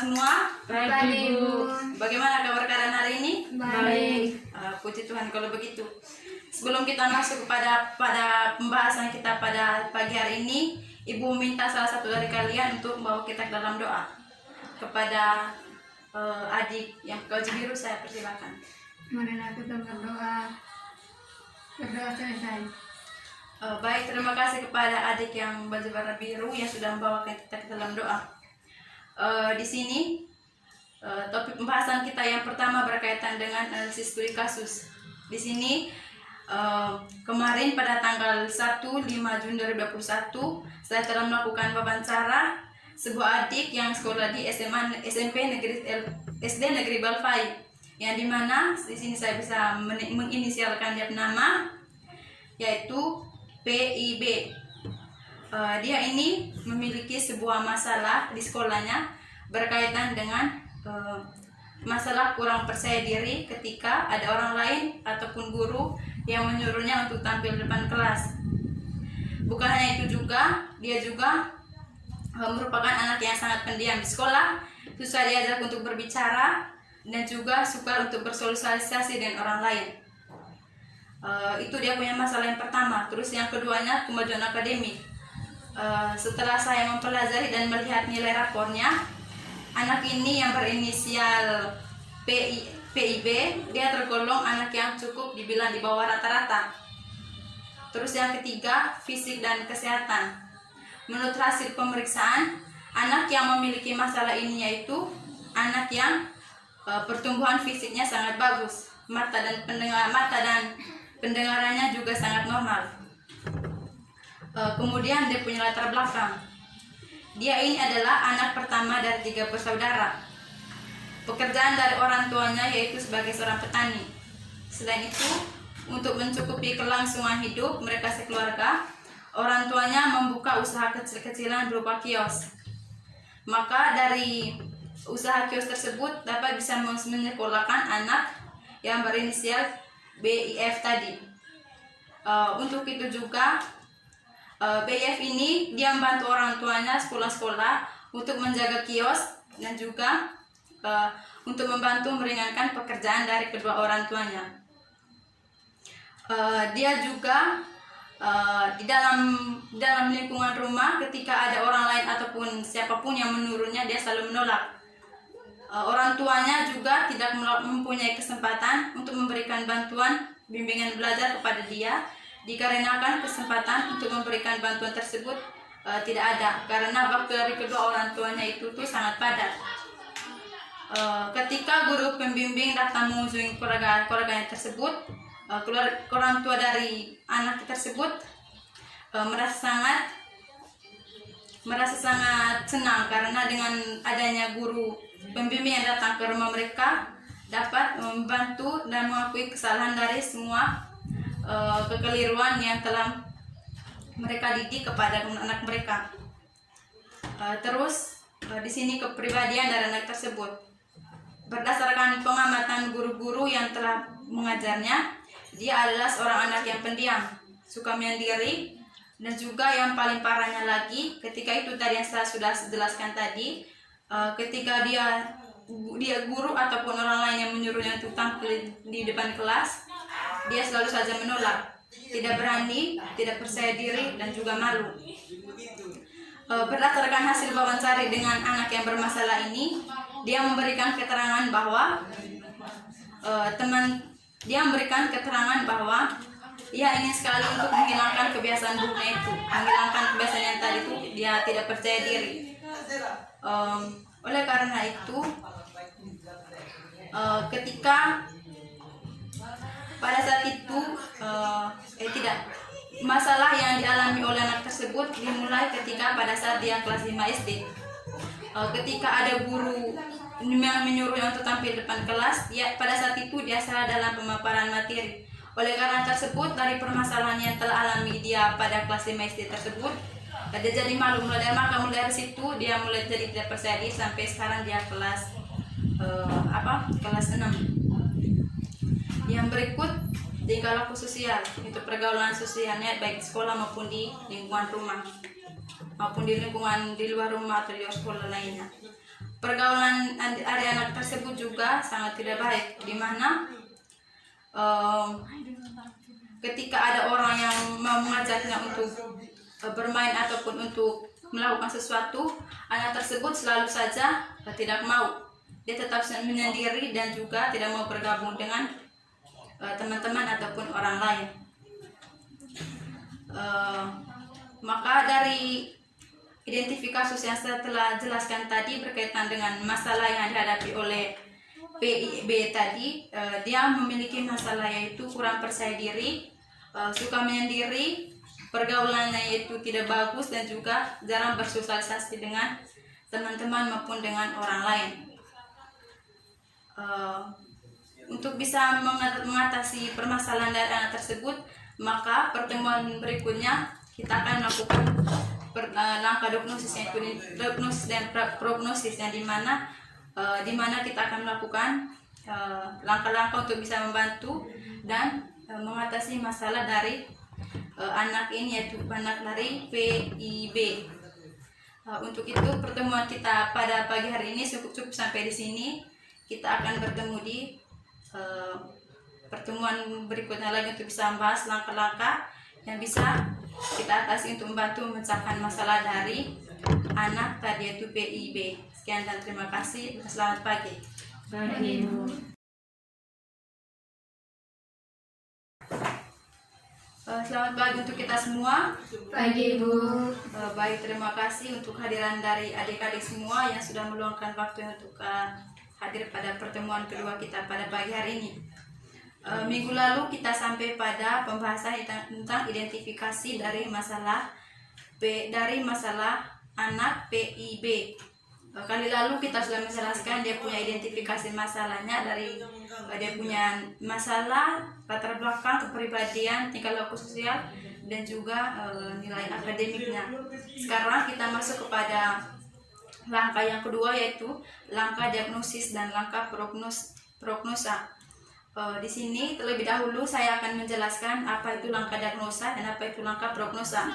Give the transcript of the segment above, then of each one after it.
semua? Baik, Ibu. Bagaimana kabar kalian hari ini? Baik. Puji Tuhan kalau begitu. Sebelum kita masuk pada pembahasan kita pada pagi hari ini, Ibu minta salah satu dari kalian untuk membawa kita ke dalam doa. Kepada adik yang baju biru, saya persilakan. Marilah kita berdoa. Berdoa selesai. Baik, terima kasih kepada adik yang baju warna biru yang sudah membawakan kita ke dalam doa. Di sini topik pembahasan kita yang pertama berkaitan dengan analisis studi kasus. Di sini kemarin pada tanggal 1/5 Juni 2021 saya telah melakukan wawancara sebuah adik yang sekolah di SMP SD Negeri Balfai, yang dimana di sini saya bisa menginisialkan dia nama, yaitu PIB. Dia ini memiliki sebuah masalah di sekolahnya berkaitan dengan masalah kurang percaya diri ketika ada orang lain ataupun guru yang menyuruhnya untuk tampil depan kelas. Bukan hanya itu juga, dia juga merupakan anak yang sangat pendiam di sekolah, susah diajak untuk berbicara, dan juga suka untuk bersosialisasi dengan orang lain. Itu dia punya masalah yang pertama. Terus yang keduanya, kemajuan akademik. Setelah saya mempelajari dan melihat nilai rapornya, anak ini yang berinisial PIB, dia tergolong anak yang cukup dibilang di bawah rata-rata. Terus yang ketiga, fisik dan kesehatan. Menurut hasil pemeriksaan, anak yang memiliki masalah ini yaitu anak yang pertumbuhan fisiknya sangat bagus, mata dan pendengarannya juga sangat normal. Kemudian dia punya latar belakang. Dia ini adalah anak pertama dari 3 bersaudara. Pekerjaan dari orang tuanya yaitu sebagai seorang petani. Selain itu, untuk mencukupi kelangsungan hidup mereka sekeluarga, orang tuanya membuka usaha kecil-kecilan berupa kios. Maka dari usaha kios tersebut dapat bisa menyekolahkan anak yang berinisial BIF tadi. Untuk itu juga BIF ini dia membantu orang tuanya sekolah-sekolah untuk menjaga kios dan juga untuk membantu meringankan pekerjaan dari kedua orang tuanya. Dia juga di dalam lingkungan rumah, ketika ada orang lain ataupun siapapun yang menyuruhnya, dia selalu menolak. Orang tuanya juga tidak mempunyai kesempatan untuk memberikan bantuan bimbingan belajar kepada dia, dikarenakan kesempatan untuk memberikan bantuan tersebut tidak ada, karena waktu dari kedua orang tuanya itu tuh sangat padat. Ketika guru pembimbing datang mengunjungi keluarganya tersebut, orang tua dari anak tersebut merasa sangat senang karena dengan adanya guru pembimbing yang datang ke rumah mereka dapat membantu dan mengakui kesalahan dari semua kekeliruan yang telah mereka didik kepada anak mereka. Terus di sini kepribadian dari anak tersebut. Berdasarkan pengamatan guru-guru yang telah mengajarnya, dia adalah seorang anak yang pendiam, suka menyendiri, dan juga yang paling parahnya lagi, ketika itu tadi yang saya sudah jelaskan tadi, ketika dia guru ataupun orang lain yang menyuruhnya untuk tampil di depan kelas, dia selalu saja menolak, tidak berani, tidak percaya diri, dan juga malu. Berdasarkan hasil wawancara dengan anak yang bermasalah ini, dia memberikan keterangan bahwa ia ingin sekali untuk menghilangkan kebiasaan buruknya itu, menghilangkan kebiasaan yang tadi itu dia tidak percaya diri. Oleh karena itu, ketika pada saat itu masalah yang dialami oleh anak tersebut dimulai ketika pada saat dia kelas 5 SD. Ketika ada guru yang menyuruhnya untuk tampil depan kelas, pada saat itu dia salah dalam pemaparan materi. Oleh karena tersebut, dari permasalahan yang telah alami dia pada kelas 5 SD tersebut, dia jadi malu. Mulai dari situ dia mulai jadi tidak percaya diri sampai sekarang dia kelas 6. Yang berikut, tingkah laku sosial, itu pergaulan sosialnya baik di sekolah maupun di lingkungan rumah, maupun di lingkungan di luar rumah atau di luar sekolah lainnya. pergaulan dari anak tersebut juga sangat tidak baik, di mana ketika ada orang yang mau mengajaknya untuk bermain ataupun untuk melakukan sesuatu, anak tersebut selalu saja tidak mau. Dia tetap menyendiri dan juga tidak mau bergabung dengan teman-teman ataupun orang lain. Maka dari identifikasi yang saya telah jelaskan tadi berkaitan dengan masalah yang dihadapi oleh PIB tadi, dia memiliki masalah yaitu kurang percaya diri, suka menyendiri, pergaulannya yaitu tidak bagus, dan juga jarang bersosialisasi dengan teman-teman maupun dengan orang lain. Untuk bisa mengatasi permasalahan dari anak tersebut, maka pertemuan berikutnya kita akan melakukan langkah diagnosis, yaitu diagnosis dan prognosis, yang dimana kita akan melakukan langkah-langkah untuk bisa membantu dan mengatasi masalah dari anak ini, yaitu anak dari PIB. Untuk itu pertemuan kita pada pagi hari ini cukup sampai di sini. Kita akan bertemu di pertemuan berikutnya lagi untuk bisa membahas langkah-langkah yang bisa kita atasi untuk membantu memecahkan masalah dari anak tadi, yaitu PIB. Sekian dan terima kasih. Selamat pagi. Pagi, Bu. Selamat pagi untuk kita semua. Pagi, Bu. Baik, terima kasih untuk kehadiran dari adik-adik semua yang sudah meluangkan waktu untuk hadir pada pertemuan kedua kita pada pagi hari ini. Minggu lalu kita sampai pada pembahasan tentang identifikasi dari masalah anak PIB. Kali lalu kita sudah menjelaskan dia punya identifikasi masalahnya, dari dia punya masalah latar belakang kepribadian, tingkah laku sosial, dan juga nilai akademiknya. Sekarang kita masuk kepada langkah yang kedua, yaitu langkah diagnosis dan langkah prognosa. Di sini terlebih dahulu saya akan menjelaskan apa itu langkah diagnosa dan apa itu langkah prognosa.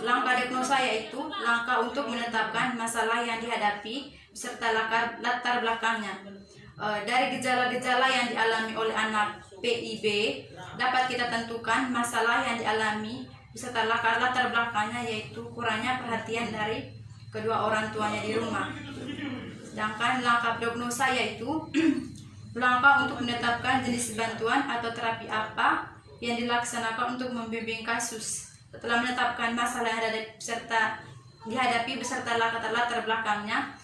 Langkah diagnosa yaitu langkah untuk menetapkan masalah yang dihadapi serta latar belakangnya. Dari gejala-gejala yang dialami oleh anak PIB dapat kita tentukan masalah yang dialami beserta latar belakangnya, yaitu kurangnya perhatian dari kedua orang tuanya di rumah. Sedangkan langkah prognosa yaitu langkah untuk menetapkan jenis bantuan atau terapi apa yang dilaksanakan untuk membimbing kasus. Setelah menetapkan masalah yang dihadapi beserta latar belakangnya,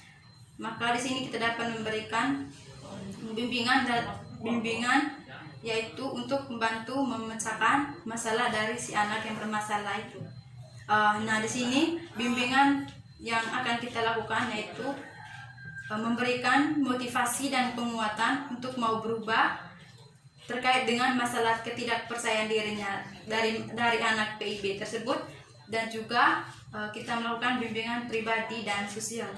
maka di sini kita dapat memberikan bimbingan yaitu untuk membantu memecahkan masalah dari si anak yang bermasalah itu. Nah, di sini bimbingan yang akan kita lakukan yaitu memberikan motivasi dan penguatan untuk mau berubah terkait dengan masalah ketidakpercayaan dirinya dari anak PIB tersebut, dan juga kita melakukan bimbingan pribadi dan sosial.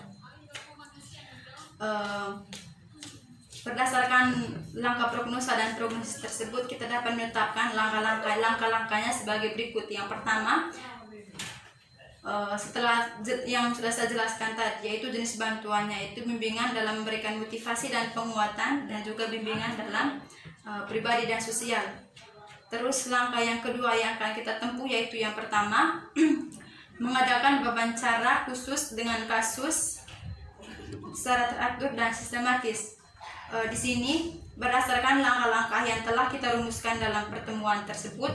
Berdasarkan langkah prognosa dan prognosis tersebut, kita dapat menetapkan langkah-langkahnya sebagai berikut. Yang pertama, setelah yang sudah saya jelaskan tadi, yaitu jenis bantuannya, yaitu bimbingan dalam memberikan motivasi dan penguatan, dan juga bimbingan dalam pribadi dan sosial. Terus langkah yang kedua yang akan kita tempuh yaitu yang pertama, mengadakan wawancara khusus dengan kasus secara teratur dan sistematis. Di sini berdasarkan langkah-langkah yang telah kita rumuskan dalam pertemuan tersebut,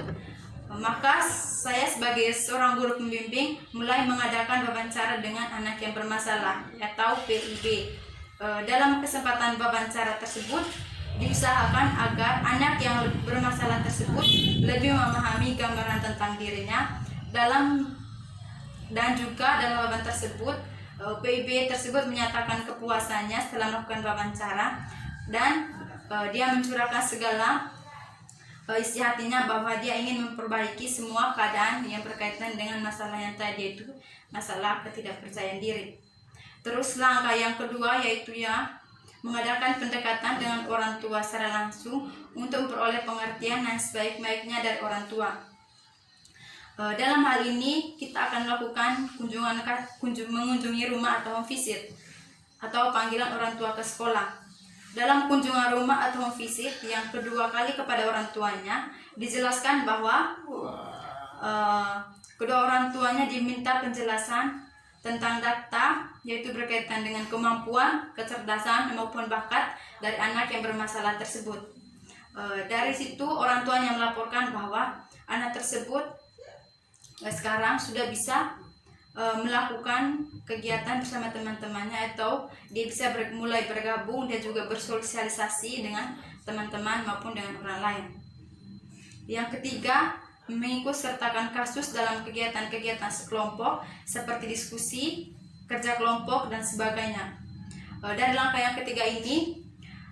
maka saya sebagai seorang guru pembimbing mulai mengadakan wawancara dengan anak yang bermasalah atau PIB. Dalam kesempatan wawancara tersebut diusahakan agar anak yang bermasalah tersebut lebih memahami gambaran tentang dirinya dan juga dalam wawancara tersebut PIB tersebut menyatakan kepuasannya setelah melakukan wawancara, dan dia mencurahkan segala isi hatinya bahwa dia ingin memperbaiki semua keadaan yang berkaitan dengan masalah yang tadi, yaitu masalah ketidakpercayaan diri. Terus langkah yang kedua yaitu mengadakan pendekatan dengan orang tua secara langsung untuk memperoleh pengertian yang sebaik-baiknya dari orang tua. Dalam hal ini kita akan melakukan mengunjungi rumah atau visit. atau panggilan orang tua ke sekolah. Dalam kunjungan rumah atau home visit yang kedua kali kepada orang tuanya, dijelaskan bahwa kedua orang tuanya diminta penjelasan tentang data, yaitu berkaitan dengan kemampuan, kecerdasan maupun bakat dari anak yang bermasalah tersebut. Dari situ orang tuanya melaporkan bahwa anak tersebut sekarang sudah bisa melakukan kegiatan bersama teman-temannya, atau dia bisa mulai bergabung dan juga bersosialisasi dengan teman-teman maupun dengan orang lain. Yang ketiga, mengikut sertakan kasus dalam kegiatan-kegiatan sekelompok seperti diskusi, kerja kelompok, dan sebagainya. Dari langkah yang ketiga ini,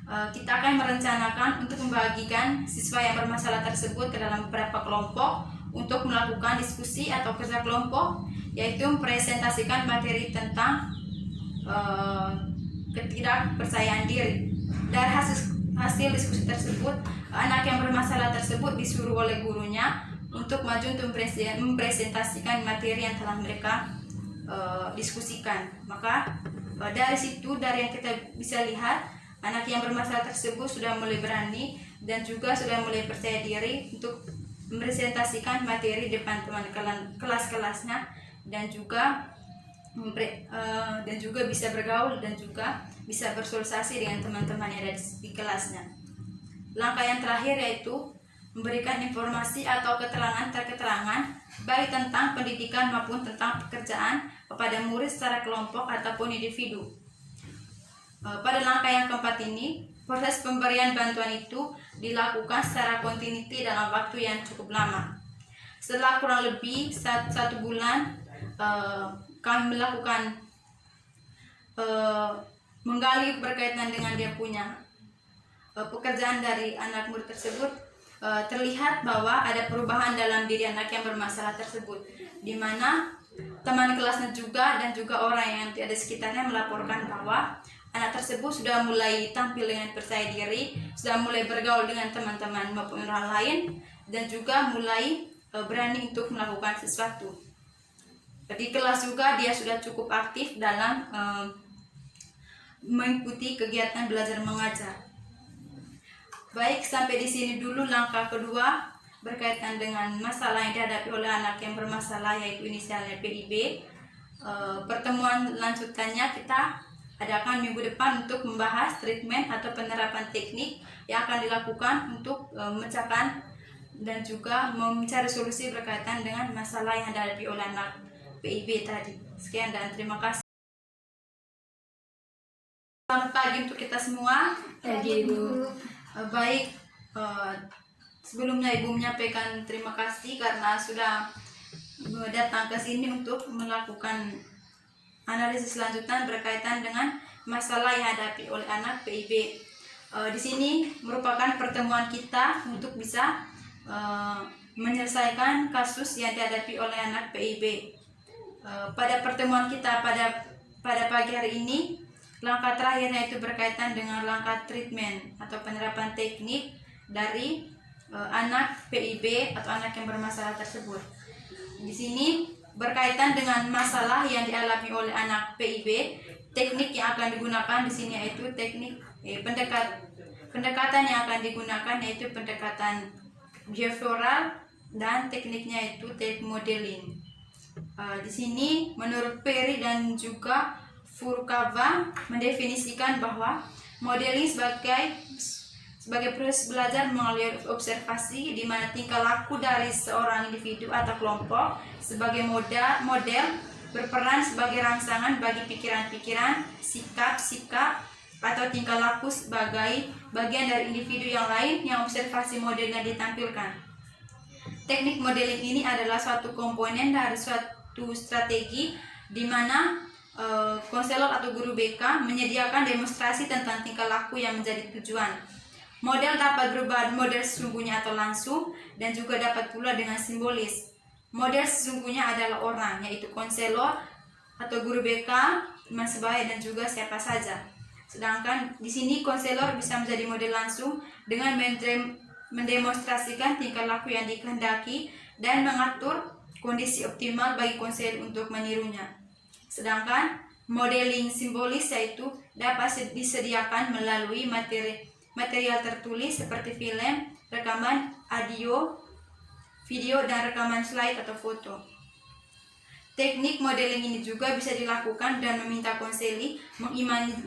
kita akan merencanakan untuk membagikan siswa yang bermasalah tersebut ke dalam beberapa kelompok untuk melakukan diskusi atau kerja kelompok, yaitu mempresentasikan materi tentang ketidakpercayaan diri. Dari hasil diskusi tersebut, anak yang bermasalah tersebut disuruh oleh gurunya untuk maju untuk mempresentasikan materi yang telah mereka diskusikan. Maka dari situ, dari yang kita bisa lihat, anak yang bermasalah tersebut sudah mulai berani dan juga sudah mulai percaya diri untuk mempresentasikan materi depan teman kelas-kelasnya, dan juga bisa bergaul dan juga bisa bersosialisasi dengan teman-teman yang ada di kelasnya. Langkah yang terakhir yaitu memberikan informasi atau keterangan baik tentang pendidikan maupun tentang pekerjaan kepada murid secara kelompok ataupun individu. Pada langkah yang keempat ini, proses pemberian bantuan itu dilakukan secara kontinuiti dalam waktu yang cukup lama. Setelah kurang lebih satu bulan, kami melakukan menggali berkaitan dengan dia punya pekerjaan dari anak murid tersebut. Terlihat bahwa ada perubahan dalam diri anak yang bermasalah tersebut, di mana teman kelasnya juga dan juga orang yang ada di sekitarnya melaporkan bahwa anak tersebut sudah mulai tampil dengan percaya diri, sudah mulai bergaul dengan teman-teman maupun orang lain, dan juga mulai berani untuk melakukan sesuatu. Di kelas juga dia sudah cukup aktif dalam mengikuti kegiatan belajar mengajar. Baik, sampai di sini dulu langkah kedua berkaitan dengan masalah yang dihadapi oleh anak yang bermasalah, yaitu inisialnya PIB. Pertemuan lanjutannya kita adakan minggu depan untuk membahas treatment atau penerapan teknik yang akan dilakukan untuk memecahkan dan juga mencari solusi berkaitan dengan masalah yang dihadapi oleh anak PIB tadi. Sekian dan terima kasih. Selamat pagi untuk kita semua. Pagi, Bu. Baik, sebelumnya Ibu menyampaikan terima kasih karena sudah datang ke sini untuk melakukan analisis lanjutan berkaitan dengan masalah yang dihadapi oleh anak PIB. Di sini merupakan pertemuan kita untuk bisa menyelesaikan kasus yang dihadapi oleh anak PIB. Pada pertemuan kita pada pagi hari ini, langkah terakhirnya itu berkaitan dengan langkah treatment atau penerapan teknik dari anak PIB atau anak yang bermasalah tersebut. Di sini berkaitan dengan masalah yang dialami oleh anak PIB, teknik yang akan digunakan di sini yaitu teknik pendekatan yang akan digunakan yaitu pendekatan behavioral, dan tekniknya itu teknik modeling. Di sini menurut Perry dan juga Furukawa mendefinisikan bahwa modeling sebagai proses belajar melalui observasi, di mana tingkah laku dari seorang individu atau kelompok sebagai model berperan sebagai rangsangan bagi pikiran-pikiran, sikap-sikap, atau tingkah laku sebagai bagian dari individu yang lain yang observasi modelnya ditampilkan. Teknik modeling ini adalah suatu komponen dari suatu strategi di mana konselor atau guru BK menyediakan demonstrasi tentang tingkah laku yang menjadi tujuan. Model dapat berubah model sesungguhnya atau langsung, dan juga dapat pula dengan simbolis. Model sesungguhnya adalah orang, yaitu konselor atau guru BK, teman sebaya, dan juga siapa saja. Sedangkan di sini konselor bisa menjadi model langsung dengan mendemonstrasikan tingkah laku yang dikehendaki dan mengatur kondisi optimal bagi konselor untuk menirunya. Sedangkan modeling simbolis, yaitu dapat disediakan melalui material tertulis seperti film, rekaman audio, video, dan rekaman slide atau foto. Teknik modeling ini juga bisa dilakukan dan meminta konseli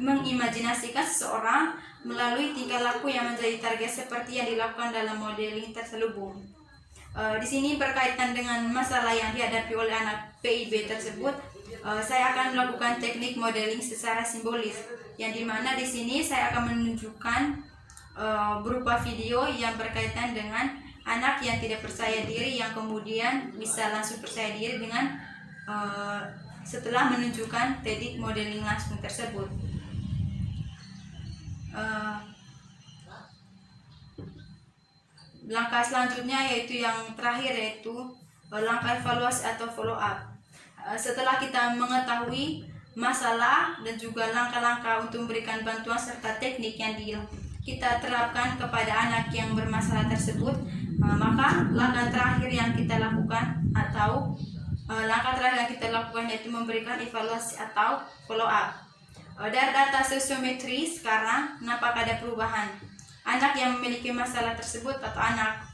mengimajinasikan seseorang melalui tingkah laku yang menjadi target seperti yang dilakukan dalam modeling terselubung. Di sini berkaitan dengan masalah yang dihadapi oleh anak PIB tersebut, saya akan melakukan teknik modeling secara simbolis, yang dimana di sini saya akan menunjukkan berupa video yang berkaitan dengan anak yang tidak percaya diri yang kemudian bisa langsung percaya diri dengan setelah menunjukkan teknik modeling langsung tersebut. Langkah selanjutnya yaitu yang terakhir, yaitu langkah evaluasi atau follow up. Setelah kita mengetahui masalah dan juga langkah-langkah untuk memberikan bantuan serta teknik yang kita terapkan kepada anak yang bermasalah tersebut, maka langkah terakhir yang kita lakukan yaitu memberikan evaluasi atau follow up. Dari data sosiometri sekarang nampak ada perubahan. Anak yang memiliki masalah tersebut atau anak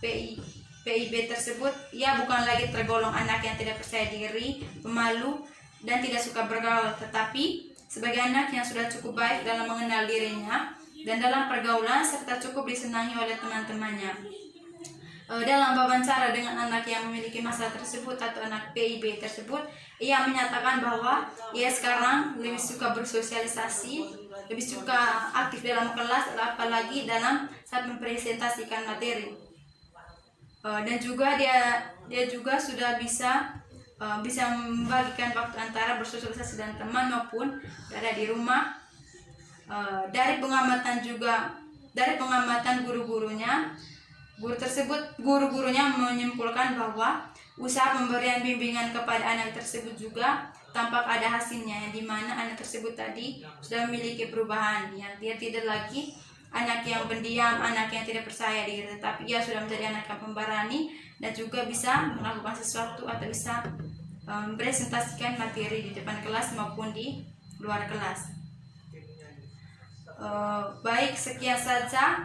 PIB tersebut, ia bukan lagi tergolong anak yang tidak percaya diri, pemalu, dan tidak suka bergaul, tetapi sebagai anak yang sudah cukup baik dalam mengenal dirinya dan dalam pergaulan serta cukup disenangi oleh teman-temannya. Dalam wawancara dengan anak yang memiliki masalah tersebut atau anak PIB tersebut, ia menyatakan bahwa ia sekarang lebih suka bersosialisasi, lebih suka aktif dalam kelas, apalagi dalam saat mempresentasikan materi. Dan juga dia juga sudah bisa membagikan waktu antara bersosialisasi dan teman maupun berada di rumah. Dari pengamatan guru-gurunya menyimpulkan bahwa usaha pemberian bimbingan kepada anak tersebut juga tampak ada hasilnya, yang dimana anak tersebut tadi sudah memiliki perubahan, yang dia tidak lagi anak yang pendiam, anak yang tidak percaya diri, tetapi ia sudah menjadi anak yang pemberani dan juga bisa melakukan sesuatu atau bisa mempresentasikan materi di depan kelas maupun di luar kelas. Baik, sekian saja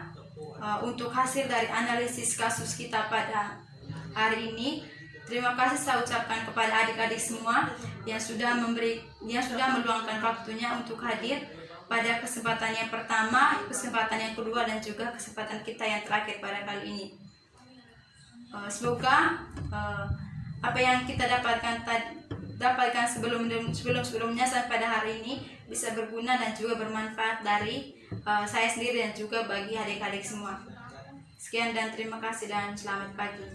untuk hasil dari analisis kasus kita pada hari ini. Terima kasih saya ucapkan kepada adik-adik semua yang sudah meluangkan waktunya untuk hadir pada kesempatan yang pertama, kesempatan yang kedua, dan juga kesempatan kita yang terakhir pada kali ini. Semoga apa yang kita dapatkan sebelumnya sampai pada hari ini bisa berguna dan juga bermanfaat dari saya sendiri dan juga bagi adik-adik semua. Sekian dan terima kasih dan selamat pagi.